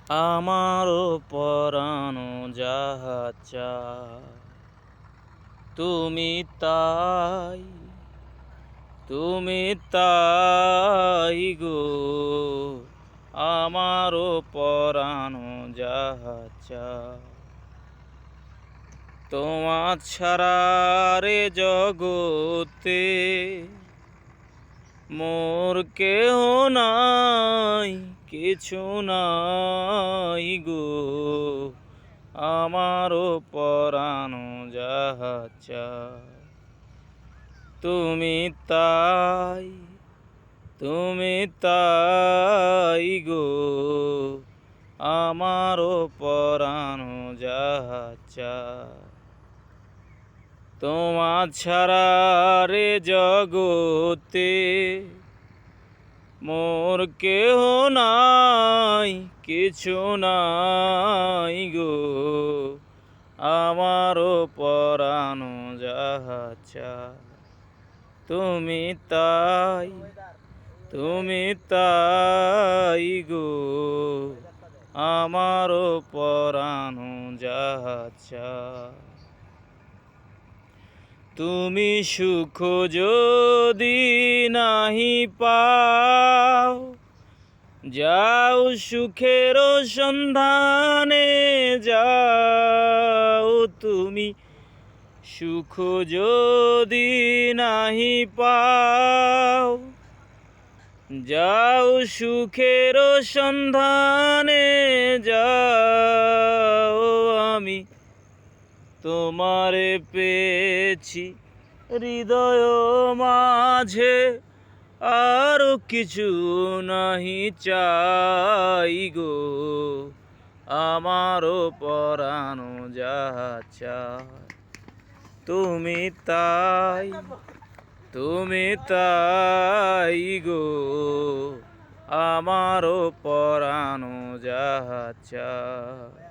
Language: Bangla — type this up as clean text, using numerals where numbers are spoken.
আমারও পরানো যাহা চায় তুমি তাই, তুমি তাই গো। আমারও পরানো যাহা চায় তোমার ছাড়া রে জগতে মোর কেহ নাই, কিছু নাই গো। আমারও পরানো যাহা চায় তুমি তাই, তুমি তাই গো। আমারও পরানো যাহা চায় তোমার ছাড়া রে জগতে মোর কেহ নাই, কিছু নাই গো। আমারও পরানো যাহা চায় তুমি তাই, তুমি তাই গো। আমারও পরানো যাহা চায় তুমি সুখ যদি নাহি পাও, যাও সুখের সন্ধানে যাও। তুমি সুখ যদি নাহি পাও, যাও সুখের সন্ধানে যাও। আমি তোমারে পেয়েছি হৃদয় মাঝে, আরো কিছু নাহি চাই গো। আমারও পরানো যাহা চায় তুমি তাই, তুমি তাই গো। আমারও পরানো যাহা চায়।